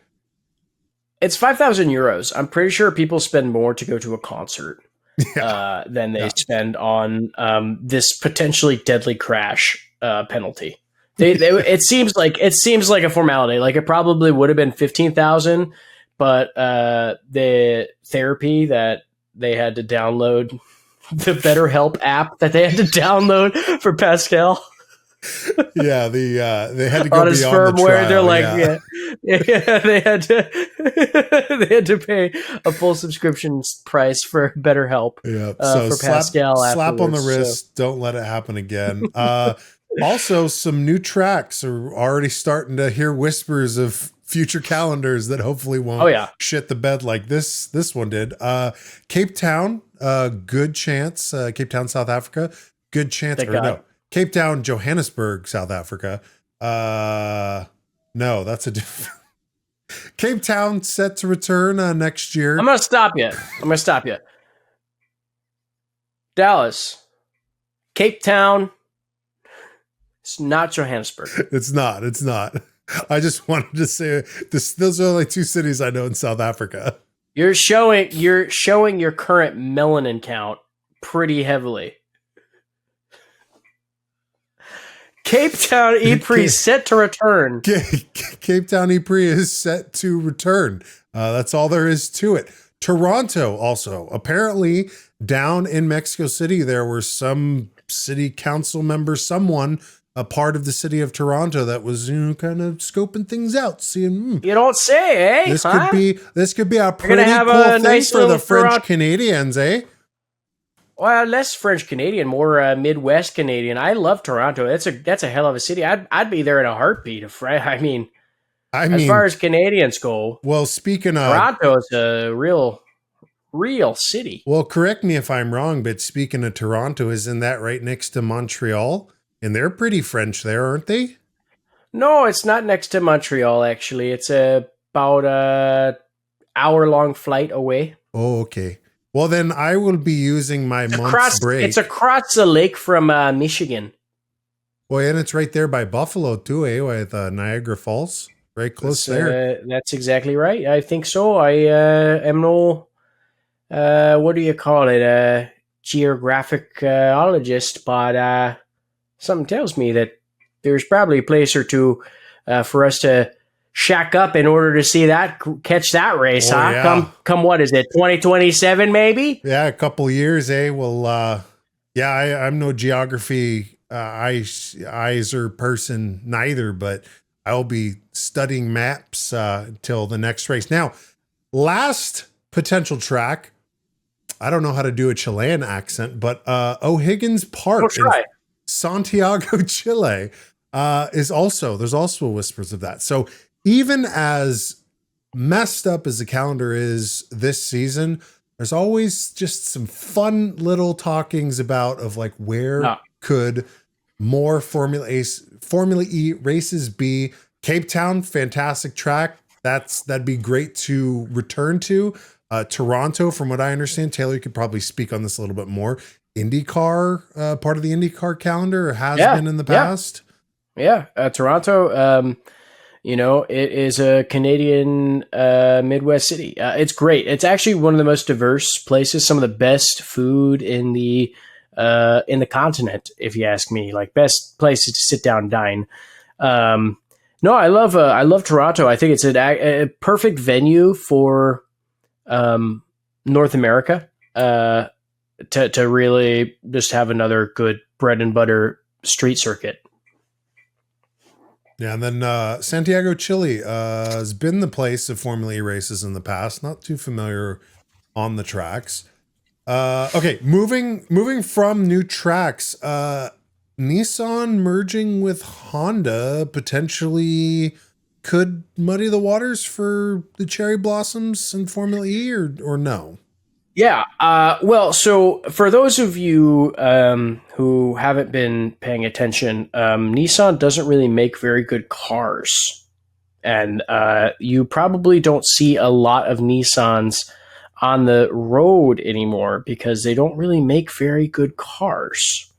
It's 5,000 euros. I'm pretty sure people spend more to go to a concert than they spend on this potentially deadly crash penalty. It seems like a formality. Like it probably would have been 15,000, but the therapy that they had to download, the BetterHelp app that they had to download for Pascal. Yeah, they had to go on his beyond firmware. the trial, They're like, they had to pay a full subscription price for BetterHelp. Yeah, so for Pascal. Slap on the wrist. So. Don't let it happen again. Also, some new tracks are already starting to hear whispers of future calendars that hopefully won't shit the bed like this one did. Cape Town, good chance. Cape Town, South Africa, good chance. Cape Town, Johannesburg, South Africa. No, that's a different. Cape Town set to return next year. I'm going to stop you. Dallas, Cape Town. It's not Johannesburg. It's not. I just wanted to say this. Those are only two cities I know in South Africa. You're showing your current melanin count pretty heavily. Cape Town E-Prix set to return. Cape Town E-Prix is set to return. That's all there is to it. Toronto also. Apparently, down in Mexico City, there were some city council members, a part of the city of Toronto that was kind of scoping things out, seeing. You don't say, eh? This could be a pretty cool thing for the French Canadians, eh? Well, less French Canadian, more Midwest Canadian. I love Toronto. That's a hell of a city. I'd be there in a heartbeat. As far as Canadians go. Well, speaking of Toronto is a real city. Well, correct me if I'm wrong, but speaking of Toronto, isn't that right next to Montreal? And they're pretty French there, aren't they? No, it's not next to Montreal. Actually, it's about a hour-long flight away. Oh, okay. Well, then I will be using my month's break. It's across the lake from Michigan. Well, and it's right there by Buffalo too, with Niagara Falls, right close there. That's exactly right. I think so. I am no, what do you call it, a geographicologist, but something tells me that there's probably a place or two for us to shack up in order to catch that race, huh? Yeah. Come, what is it, 2027 maybe? Yeah, a couple years, eh? Well, I'm no geography eyes-er person neither, but I'll be studying maps until the next race. Now, last potential track, I don't know how to do a Chilean accent, but O'Higgins Park in Santiago, Chile, there's also whispers of that. So even as messed up as the calendar is this season, there's always just some fun little talkings of like where could more Formula E races be. Cape Town, fantastic track. That'd be great to return to. Toronto, from what I understand, Taylor, you could probably speak on this a little bit more. IndyCar, part of the IndyCar calendar, or has been in the past. Yeah, Toronto. It is a Canadian Midwest city. It's great. It's actually one of the most diverse places. Some of the best food in the continent, if you ask me. Like best places to sit down and dine. No, I love Toronto. I think it's a perfect venue for North America to really just have another good bread and butter street circuit. Yeah, and then Santiago, Chile has been the place of Formula E races in the past. Not too familiar on the tracks. Okay, moving from new tracks. Nissan merging with Honda potentially could muddy the waters for the cherry blossoms in Formula E, or no? Yeah. Well, so for those of you who haven't been paying attention, Nissan doesn't really make very good cars. And you probably don't see a lot of Nissans on the road anymore because they don't really make very good cars.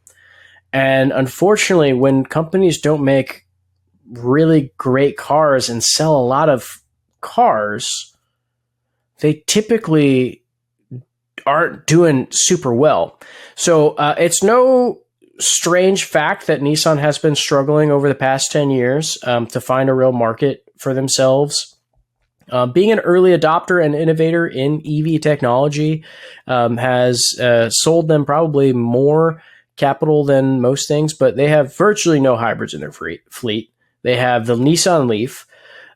And unfortunately, when companies don't make really great cars and sell a lot of cars, they typically aren't doing super well. So it's no strange fact that Nissan has been struggling over the past 10 years to find a real market for themselves. Being an early adopter and innovator in EV technology has sold them probably more capital than most things, but they have virtually no hybrids in their fleet. They have the Nissan Leaf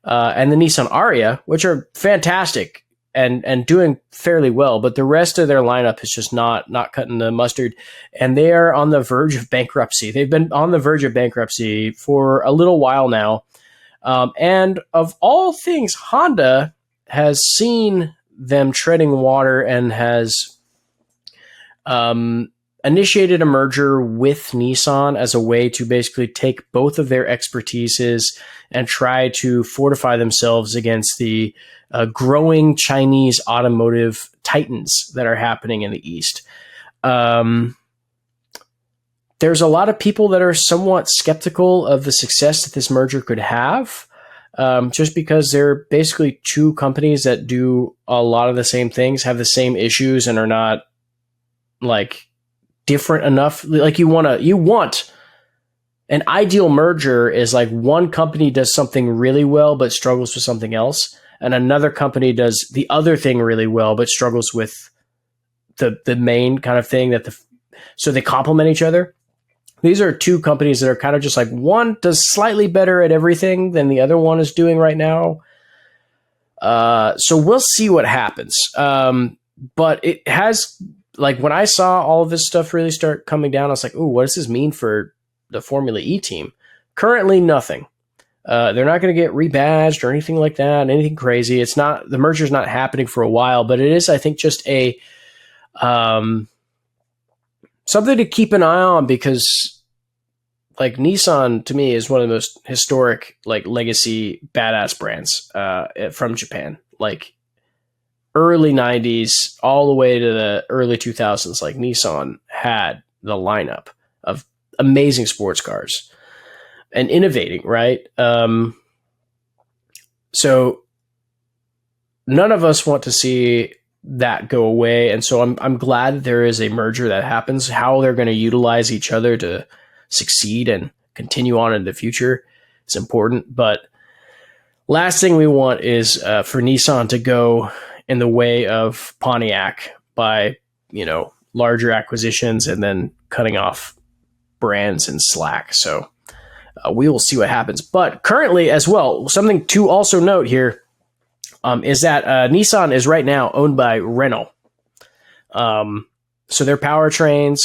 and the Nissan Ariya, which are fantastic and doing fairly well, but the rest of their lineup is just not cutting the mustard, and they are on the verge of bankruptcy. They've been on the verge of bankruptcy for a little while now. And of all things, Honda has seen them treading water and has initiated a merger with Nissan as a way to basically take both of their expertises and try to fortify themselves against the growing Chinese automotive titans that are happening in the East. There's a lot of people that are somewhat skeptical of the success that this merger could have, just because they're basically two companies that do a lot of the same things, have the same issues, and are not like different enough. Like you want an ideal merger is like one company does something really well but struggles with something else, and another company does the other thing really well but struggles with the main kind of thing so they complement each other. These are two companies that are kind of just like one does slightly better at everything than the other one is doing right now. So we'll see what happens. But it has, like, when I saw all of this stuff really start coming down, I was like, ooh, what does this mean for the Formula E team? Currently, nothing. They're not going to get rebadged or anything like that, anything crazy. The merger's not happening for a while, but it is, I think, just a something to keep an eye on, because like Nissan to me is one of the most historic, like, legacy badass brands from Japan. Like early 90s all the way to the early 2000s, like Nissan had the lineup of amazing sports cars and innovating, right? So none of us want to see that go away, and so I'm glad that there is a merger that happens. How they're going to utilize each other to succeed and continue on in the future is important. But last thing we want is for Nissan to go in the way of Pontiac by, larger acquisitions and then cutting off brands and slack. So we will see what happens. But currently as well, something to also note here is that Nissan is right now owned by Renault. So their powertrains,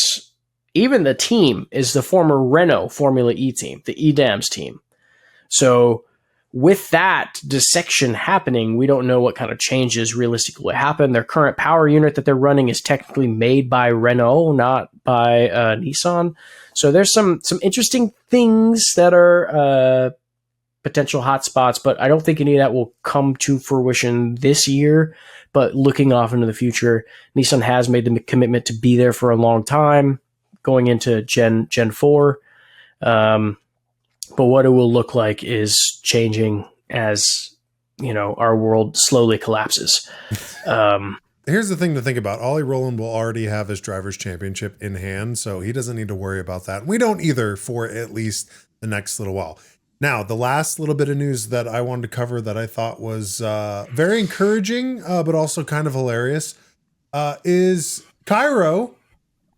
even the team, is the former Renault Formula E team, the EDAMS team. So with that dissection happening, we don't know what kind of changes realistically will happen. Their current power unit that they're running is technically made by Renault, not by Nissan. So there's some interesting things that are potential hotspots, but I don't think any of that will come to fruition this year. But looking off into the future, Nissan has made the commitment to be there for a long time, going into Gen 4. But what it will look like is changing as, our world slowly collapses. Here's the thing to think about. Oliver Rowland will already have his driver's championship in hand, so he doesn't need to worry about that. We don't either, for at least the next little while. Now, the last little bit of news that I wanted to cover that I thought was very encouraging, but also kind of hilarious, is Kiro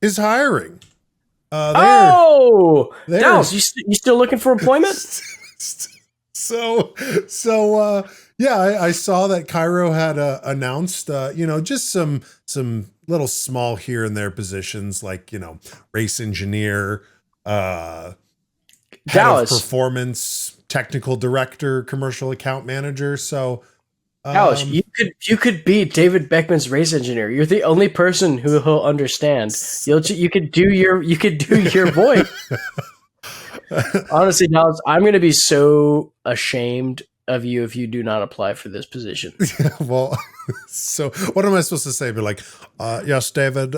is hiring. Dallas, you still looking for employment? So Yeah, I saw that Kiro had announced, just some little small here and there positions like, race engineer, head of Dallas, performance, technical director, commercial account manager. So, Dallas, you could be David Beckmann's race engineer. You're the only person who he'll understand. You could do your voice. Honestly, Dallas, I'm going to be so ashamed of you if you do not apply for this position. well, so what am I supposed to say? Be like, yes, David,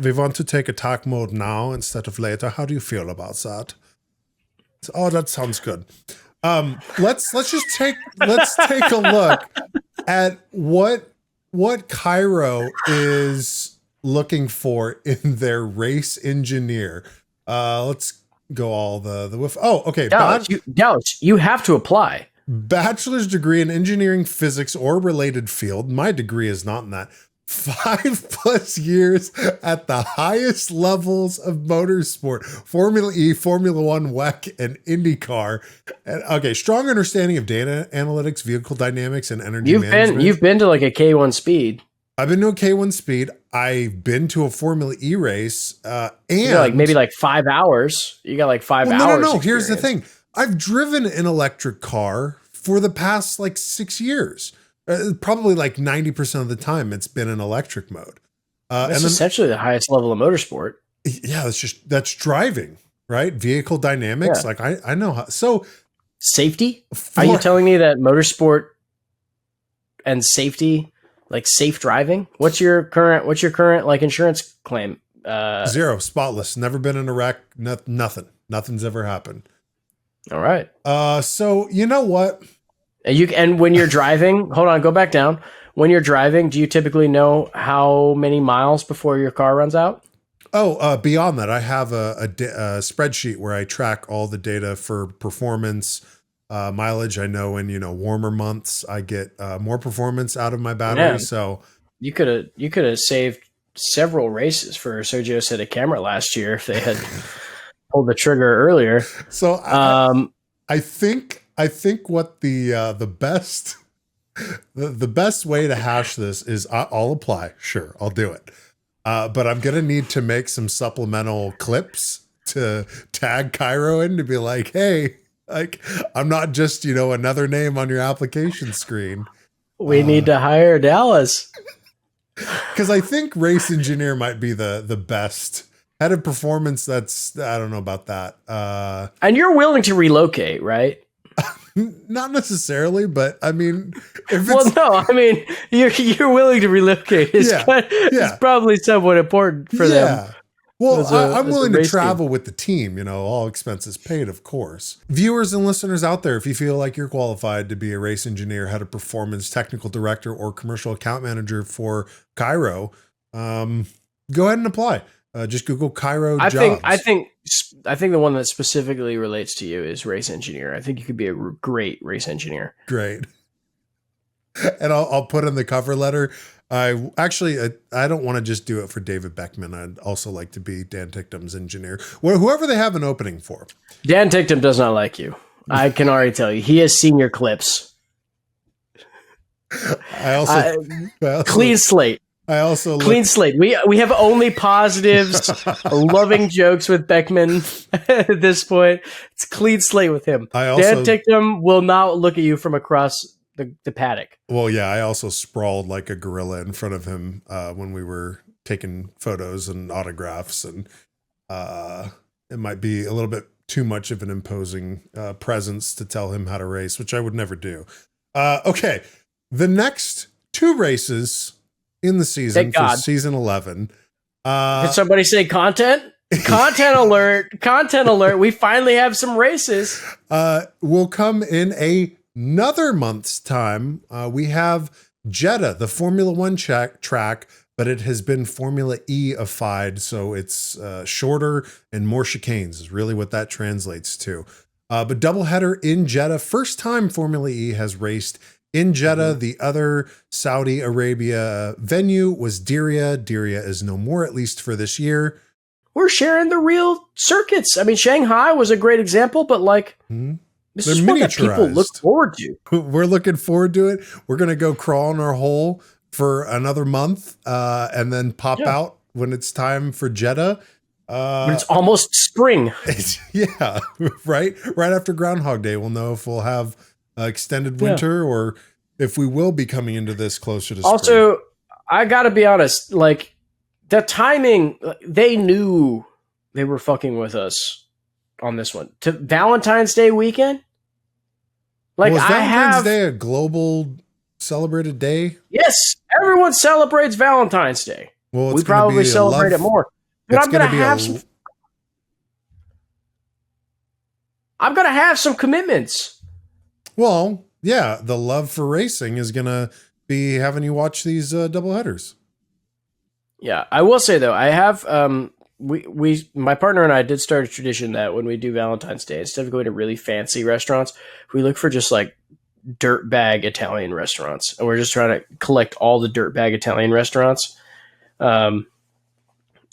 we want to take attack mode now instead of later. How do you feel about that? Oh, that sounds good. Let's take a look at what Kiro is looking for in their race engineer. Let's go all the whiff. Oh, okay. Dallas, you have to apply. Bachelor's degree in engineering, physics, or related field. My degree is not in that. 5+ years at the highest levels of motorsport, Formula E, Formula One, WEC, and IndyCar. And, okay, strong understanding of data analytics, vehicle dynamics, and energy management. You've been to like a K1 speed. I've been to a K1 speed. I've been to a Formula E race, and like maybe like 5 hours. You got like 5 hours. No. Here's the thing. I've driven an electric car for the past like 6 years. Probably like 90% of the time it's been in electric mode. That's essentially the highest level of motorsport. Yeah, that's driving, right? Vehicle dynamics. Yeah. Like I know how. So safety? Are you telling me that motorsport and safety, like safe driving? What's your current like insurance claim? 0, spotless. Never been in a wreck. Nothing. Nothing's ever happened. All right. So you know what? And when you're driving, hold on, go back down. When you're driving, do you typically know how many miles before your car runs out? Oh, beyond that, I have a spreadsheet where I track all the data for performance, mileage. I know in warmer months I get more performance out of my battery. Man, so you could have saved several races for Sergio Seta camera last year if they had pulled the trigger earlier. So I think what the best way to hash this is I'll apply. Sure, I'll do it. But I'm going to need to make some supplemental clips to tag Kiro in to be like, hey, like I'm not just, another name on your application screen. We need to hire Dallas. Because I think race engineer might be the best. Head of performance, I don't know about that. And you're willing to relocate, right? Not necessarily, but I mean, if you're willing to relocate. It's probably somewhat important for them. Well, I'm willing to travel with the team, all expenses paid, of course. Viewers and listeners out there, if you feel like you're qualified to be a race engineer, head of performance, technical director, or commercial account manager for Kiro, go ahead and apply. Just Google Kiro jobs. I think the one that specifically relates to you is race engineer. I think you could be a great race engineer. Great. And I'll put in the cover letter. I don't want to just do it for David Beckmann. I'd also like to be Dan Tictum's engineer. Whoever they have an opening for. Dan Tictum does not like you. I can already tell you. He has seen your clips. I also clean slate. Clean slate. We have only positives, loving jokes with Beckmann at this point. It's clean slate with him. Dan Tictum will not look at you from across the paddock. Well, yeah, I also sprawled like a gorilla in front of him when we were taking photos and autographs, and it might be a little bit too much of an imposing presence to tell him how to race, which I would never do. Okay, the next 2 races in the season for season 11. Did somebody say content? Content alert! Content alert! We finally have some races. Will come in another month's time. We have Jeddah, the Formula One track, but it has been Formula E-ified, so it's shorter and more chicanes is really what that translates to. But doubleheader in Jeddah. First time Formula E has raced in Jeddah. The other Saudi Arabia venue was Diriyah. Diriyah is no more, at least for this year. We're sharing the real circuits. I mean, Shanghai was a great example, but This They're is what that people look miniaturized. forward to. We're looking forward to it. We're going to go crawl in our hole for another month and then pop out when it's time for Jeddah. But it's almost spring. Yeah, right. Right after Groundhog Day, we'll know if we'll have extended winter or if we will be coming into this closer to spring. Also, I got to be honest, like the timing, they knew they were fucking with us on this one. To Valentine's Day weekend? Like, well, is I Valentine's have. Day a global celebrated day? Yes, everyone celebrates Valentine's Day. Well, We probably celebrate it more. But I'm going to have some. I'm going to have some commitments. Well, yeah, the love for racing is going to be having you watch these double headers. Yeah, I will say though, I have my partner and I did start a tradition that when we do Valentine's Day, instead of going to really fancy restaurants, we look for just like dirtbag Italian restaurants, and we're just trying to collect all the dirtbag Italian restaurants in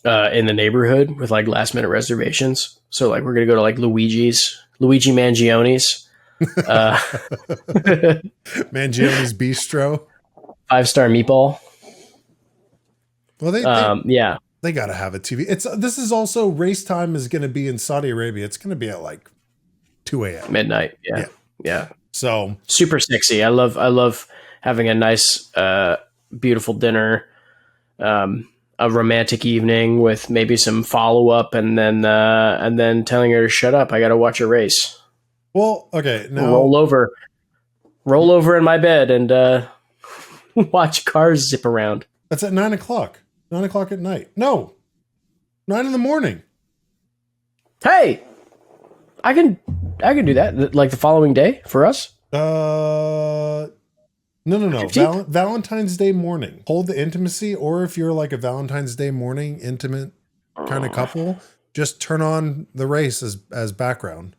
the neighborhood with like last minute reservations. So like we're gonna go to like Luigi Mangioni's, Mangioni's Bistro, 5-star meatball. Well, they got to have a TV. This is also race time is going to be in Saudi Arabia. It's going to be at like 2 a.m. midnight. Yeah. So super sexy. I love having a nice, beautiful dinner, a romantic evening with maybe some follow up, and then telling her to shut up. I got to watch a race. Well, okay, now roll over in my bed and watch cars zip around. That's at 9 o'clock. 9 o'clock at night. No, 9 in the morning. Hey, I can do that. Like the following day for us. No. Valentine's Day morning. Hold the intimacy, or if you're like a Valentine's Day morning intimate kind of couple, just turn on the race as background.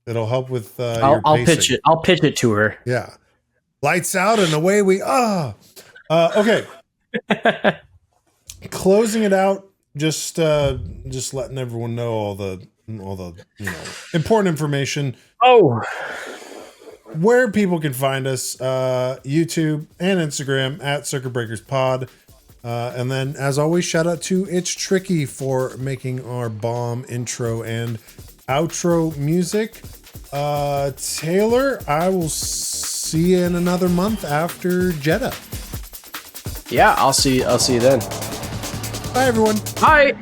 It'll help with your pacing. I'll pitch it to her. Yeah. Lights out and away we okay. Closing it out, just letting everyone know all the important information. Oh, where people can find us, YouTube and Instagram at Circuit Breakers Pod. And then as always, shout out to It's Tricky for making our bomb intro and outro music. Taylor, I will see you in another month after Jeddah. Yeah, I'll see you then. Bye everyone. Bye.